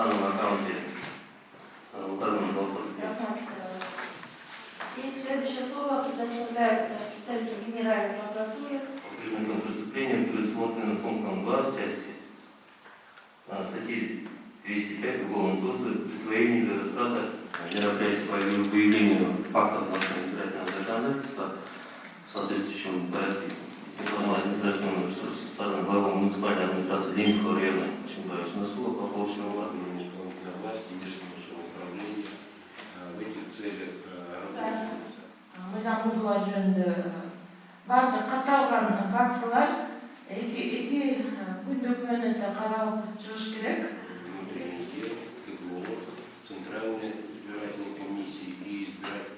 данном аккаунте указано залог. И следующее слово предоставляется представителю Генеральной прокуратуры. По признакам преступления предусмотрено пунктом 2 части статьи 205 Уголовного кодекса присвоение или растрата мероприятий по выявлению фактов нарушения избирательного законодательства в соответствующем порядке. Информация административного ресурса со стороны главы муниципальной администрации Ленинского района. На слово по полученному органам исполнительной власти и диспетчерного управления в этих целях работают. Мы замузлар жөнді бардық қатталған фактылар эти күн документті қаралып шығыш керек. Внутренний дел, КГО, Центральной избирательной комиссии и избирательной